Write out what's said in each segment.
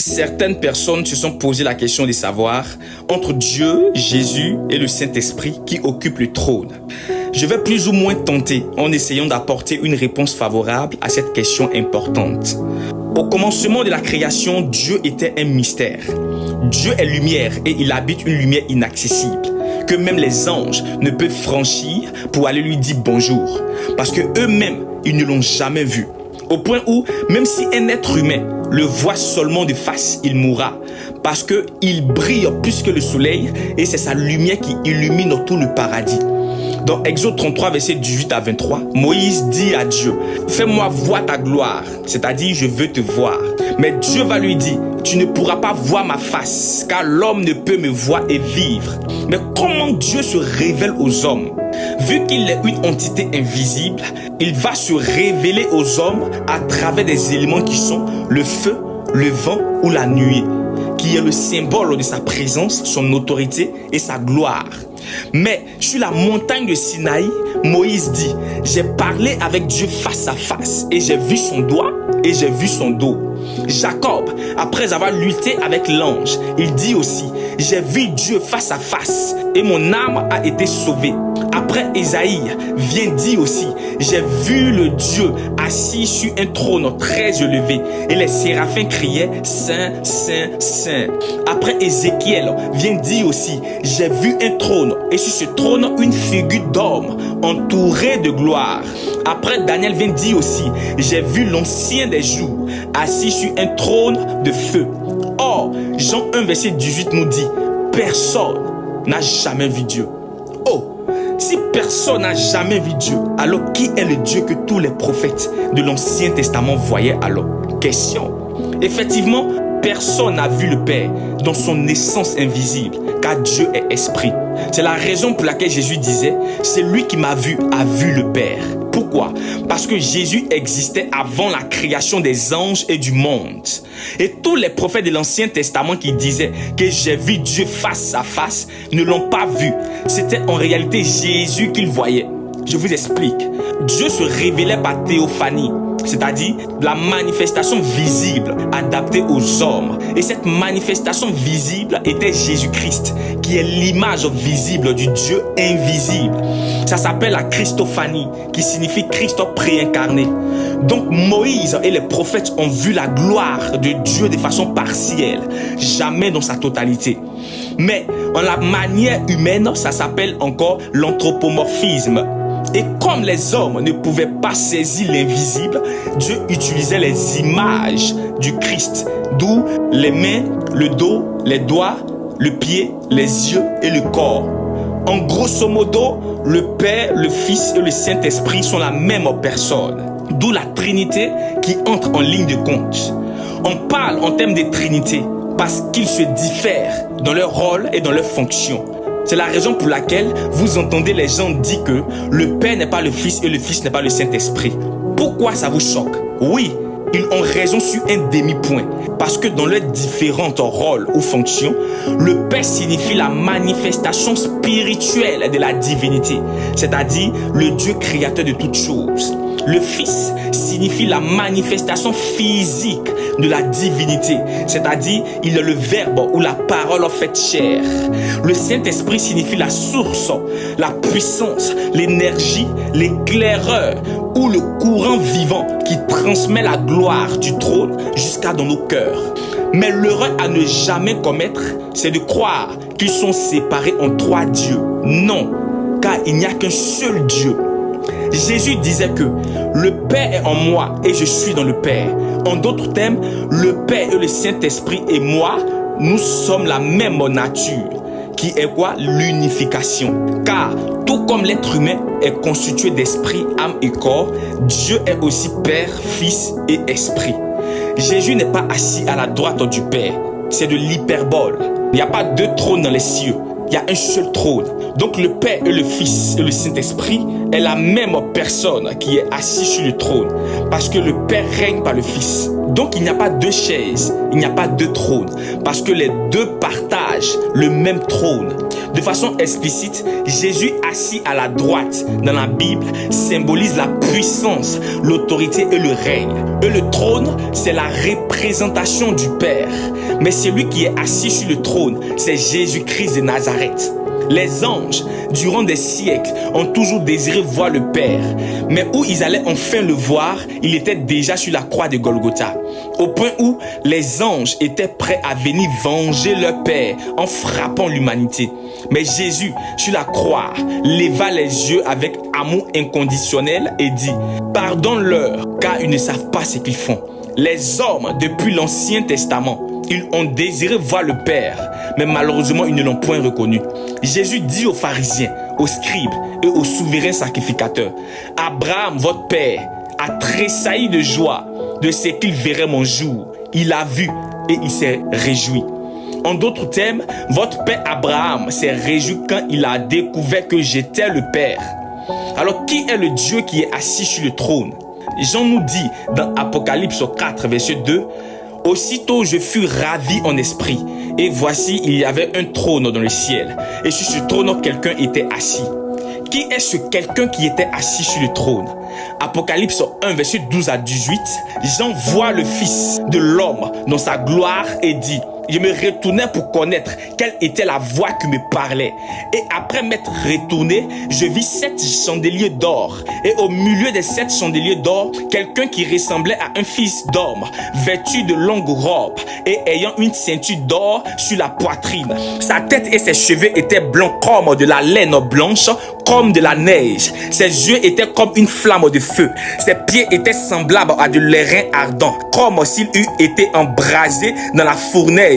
Certaines personnes se sont posé la question de savoir entre Dieu, Jésus et le Saint-Esprit qui occupe le trône. Je vais plus ou moins tenter en essayant d'apporter une réponse favorable à cette question importante. Au commencement de la création, Dieu était un mystère. Dieu est lumière et il habite une lumière inaccessible que même les anges ne peuvent franchir pour aller lui dire bonjour parce que eux-mêmes, ils ne l'ont jamais vu. Au point où, même si un être humain le voit seulement de face, il mourra parce qu'il brille plus que le soleil et c'est sa lumière qui illumine tout le paradis. Dans Exode 33, versets 18 à 23, Moïse dit à Dieu, « Fais-moi voir ta gloire, c'est-à-dire je veux te voir. » Mais Dieu va lui dire, « Tu ne pourras pas voir ma face, car l'homme ne peut me voir et vivre. » Mais comment Dieu se révèle aux hommes? Vu qu'il est une entité invisible, il va se révéler aux hommes à travers des éléments qui sont le feu, le vent ou la nuée, qui est le symbole de sa présence, son autorité et sa gloire. Mais sur la montagne de Sinaï, Moïse dit, « J'ai parlé avec Dieu face à face et j'ai vu son doigt et j'ai vu son dos. » Jacob, après avoir lutté avec l'ange, il dit aussi, « J'ai vu Dieu face à face et mon âme a été sauvée. » Après, Ésaïe vient dire aussi, « J'ai vu le Dieu assis sur un trône très élevé et les séraphins criaient, « Saint, Saint, Saint. » Après, Ézéchiel vient dire aussi, « J'ai vu un trône et sur ce trône une figure d'homme entourée de gloire. » Après, Daniel vient dire aussi, « J'ai vu l'ancien des jours assis sur un trône de feu. » Or, Jean 1 verset 18 nous dit, « Personne n'a jamais vu Dieu. » Oh! Si personne n'a jamais vu Dieu, alors qui est le Dieu que tous les prophètes de l'Ancien Testament voyaient alors? Question. Effectivement, personne n'a vu le Père dans son essence invisible, car Dieu est esprit. C'est la raison pour laquelle Jésus disait, « Celui qui m'a vu a vu le Père. » Pourquoi? Parce que Jésus existait avant la création des anges et du monde. Et tous les prophètes de l'Ancien Testament qui disaient que j'ai vu Dieu face à face ne l'ont pas vu. C'était en réalité Jésus qu'ils voyaient. Je vous explique. Dieu se révélait par théophanie, c'est-à-dire la manifestation visible adaptée aux hommes. Et cette manifestation visible était Jésus-Christ, qui est l'image visible du Dieu invisible. Ça s'appelle la Christophanie, qui signifie Christ préincarné. Donc Moïse et les prophètes ont vu la gloire de Dieu de façon partielle, jamais dans sa totalité. Mais en la manière humaine, ça s'appelle encore l'anthropomorphisme. Et comme les hommes ne pouvaient pas saisir l'invisible, Dieu utilisait les images du Christ, d'où les mains, le dos, les doigts, le pied, les yeux et le corps. En grosso modo, le Père, le Fils et le Saint-Esprit sont la même personne, d'où la Trinité qui entre en ligne de compte. On parle en termes de Trinité parce qu'ils se diffèrent dans leur rôle et dans leur fonction. C'est la raison pour laquelle vous entendez les gens dire que le Père n'est pas le Fils et le Fils n'est pas le Saint-Esprit. Pourquoi ça vous choque? Oui, ils ont raison sur un demi-point. Parce que dans leurs différents rôles ou fonctions, le Père signifie la manifestation spirituelle de la divinité, c'est-à-dire le Dieu créateur de toutes choses. Le Fils signifie la manifestation physique de la divinité, c'est-à-dire il est le Verbe ou la parole faite chair. Le Saint-Esprit signifie la source, la puissance, l'énergie, l'éclaireur ou le courant vivant qui transmet la gloire du trône jusqu'à dans nos cœurs. Mais l'erreur à ne jamais commettre, c'est de croire qu'ils sont séparés en trois dieux. Non, car il n'y a qu'un seul Dieu. Jésus disait que le Père est en moi et je suis dans le Père. En d'autres termes, le Père et le Saint-Esprit et moi, nous sommes la même nature, qui est quoi? L'unification. Car tout comme l'être humain est constitué d'esprit, âme et corps, Dieu est aussi Père, Fils et Esprit. Jésus n'est pas assis à la droite du Père, c'est de l'hyperbole. Il n'y a pas deux trônes dans les cieux, il y a un seul trône. Donc le Père et le Fils et le Saint-Esprit est la même personne qui est assise sur le trône, parce que le Père règne par le Fils. Donc il n'y a pas deux chaises, il n'y a pas deux trônes, parce que les deux partagent le même trône. De façon explicite, Jésus assis à la droite dans la Bible symbolise la puissance, l'autorité et le règne. Et le trône, c'est la représentation du Père. Mais celui qui est assis sur le trône, c'est Jésus-Christ de Nazareth. Les anges, durant des siècles, ont toujours désiré voir le Père. Mais où ils allaient enfin le voir, il était déjà sur la croix de Golgotha. Au point où les anges étaient prêts à venir venger leur Père en frappant l'humanité. Mais Jésus, sur la croix, leva les yeux avec amour inconditionnel et dit « Pardonne-leur, car ils ne savent pas ce qu'ils font. » Les hommes, depuis l'Ancien Testament, ils ont désiré voir le Père, mais malheureusement, ils ne l'ont point reconnu. Jésus dit aux pharisiens, aux scribes et aux souverains sacrificateurs, « Abraham, votre père, a tressailli de joie de ce qu'il verrait mon jour. Il a vu et il s'est réjoui. » En d'autres termes, votre père Abraham s'est réjoui quand il a découvert que j'étais le Père. Alors, qui est le Dieu qui est assis sur le trône? Jean nous dit dans Apocalypse 4, verset 2, « Aussitôt je fus ravi en esprit, et voici il y avait un trône dans le ciel, et sur ce trône quelqu'un était assis. » Qui est ce quelqu'un qui était assis sur le trône? Apocalypse 1, verset 12 à 18, Jean voit le Fils de l'homme dans sa gloire et dit, je me retournais pour connaître quelle était la voix qui me parlait. Et après m'être retourné, je vis 7 chandeliers d'or. Et au milieu des 7 chandeliers d'or, quelqu'un qui ressemblait à un fils d'homme, vêtu de longues robes et ayant une ceinture d'or sur la poitrine. Sa tête et ses cheveux étaient blancs comme de la laine blanche, comme de la neige. Ses yeux étaient comme une flamme de feu. Ses pieds étaient semblables à de l'airain ardent, comme s'il eût été embrasé dans la fournaise.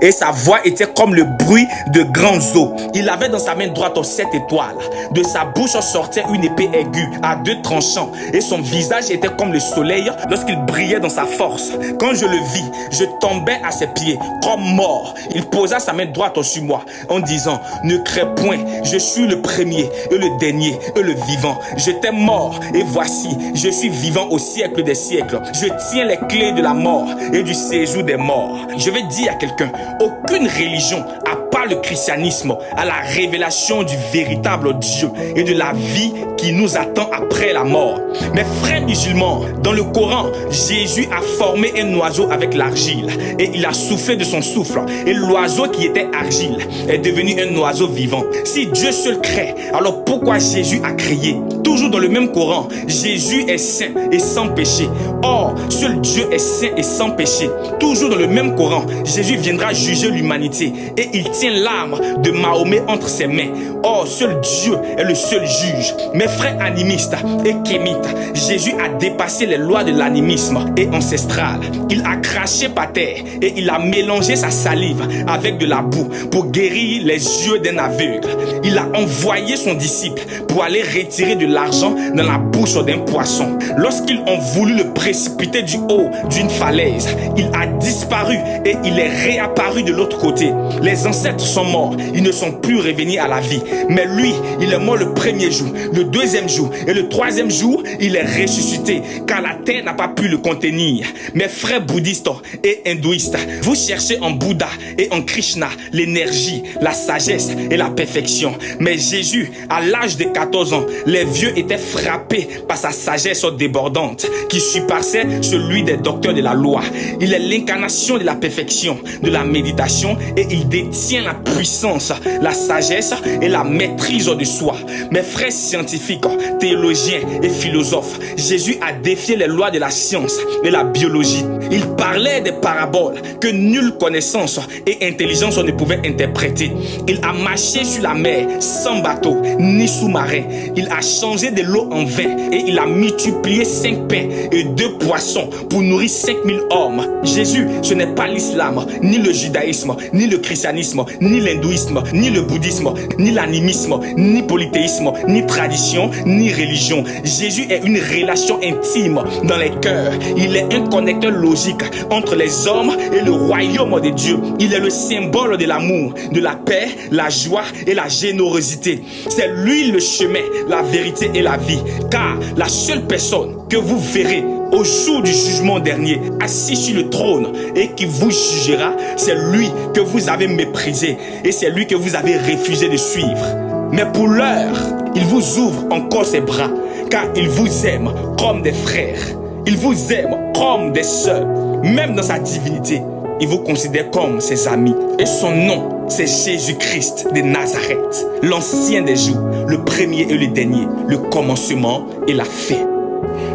Et sa voix était comme le bruit de grandes eaux. Il avait dans sa main droite 7 étoiles. De sa bouche sortait une épée aiguë à 2 tranchants. Et son visage était comme le soleil lorsqu'il brillait dans sa force. Quand je le vis, je tombais à ses pieds comme mort. Il posa sa main droite sur moi en disant, ne crains point, je suis le premier et le dernier et le vivant. J'étais mort et voici, je suis vivant au siècle des siècles. Je tiens les clés de la mort et du séjour des morts. Je vais dire à quelqu'un, aucune religion à part le christianisme a la révélation du véritable Dieu et de la vie qui nous attend après la mort. Mes frères musulmans, dans le Coran, Jésus a formé un oiseau avec l'argile et il a soufflé de son souffle et l'oiseau qui était argile est devenu un oiseau vivant. Si Dieu seul crée, alors pourquoi Jésus a créé? Toujours dans le même Coran, Jésus est saint et sans péché. Or, seul Dieu est saint et sans péché. Toujours dans le même Coran, Jésus viendra juger l'humanité et il tient l'âme de Mahomet entre ses mains. Or, seul Dieu est le seul juge. Mes frères animistes et kémites, Jésus a dépassé les lois de l'animisme et ancestral. Il a craché par terre et il a mélangé sa salive avec de la boue pour guérir les yeux d'un aveugle. Il a envoyé son disciple pour aller retirer de l'argent dans la bouche d'un poisson. Lorsqu'ils ont voulu le précipiter du haut d'une falaise, il a disparu et il est réapparu de l'autre côté. Les ancêtres sont morts, ils ne sont plus revenus à la vie. Mais lui, il est mort le premier jour, le deuxième jour et le troisième jour, il est ressuscité car la terre n'a pas pu le contenir. Mes frères bouddhistes et hindouistes, vous cherchez en Bouddha et en Krishna l'énergie, la sagesse et la perfection. Mais Jésus, à l'âge de 14 ans, les vieux étaient frappés par sa sagesse débordante qui surpassait celui des docteurs de la loi. Il est l'incarnation de la perfection, de la méditation et il détient la puissance, la sagesse et la maîtrise de soi. Mes frères scientifiques, théologiens et philosophes, Jésus a défié les lois de la science et la biologie. Il parlait des paraboles que nulle connaissance et intelligence ne pouvaient interpréter. Il a marché sur la mer sans bateau ni sous-marin. Il a changé de l'eau en vin et il a multiplié 5 pains et 2 poissons pour nourrir 5000 hommes. Jésus, ce n'est pas l'islam, ni le judaïsme, ni le christianisme ni l'hindouisme, ni le bouddhisme, ni l'animisme, ni polythéisme, ni tradition, ni religion. Jésus est une relation intime dans les cœurs. Il est un connecteur logique entre les hommes et le royaume de Dieu. Il est le symbole de l'amour, de la paix, la joie et la générosité. C'est lui le chemin, la vérité et la vie. Car la seule personne que vous verrez au jour du jugement dernier, assis sur le trône et qui vous jugera, c'est lui que vous avez méprisé et c'est lui que vous avez refusé de suivre. Mais pour l'heure, il vous ouvre encore ses bras, car il vous aime comme des frères. Il vous aime comme des sœurs. Même dans sa divinité, il vous considère comme ses amis. Et son nom, c'est Jésus-Christ de Nazareth, l'ancien des jours, le premier et le dernier, le commencement et la fin.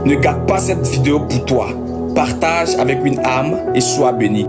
Ne garde pas cette vidéo pour toi. Partage avec une âme et sois béni.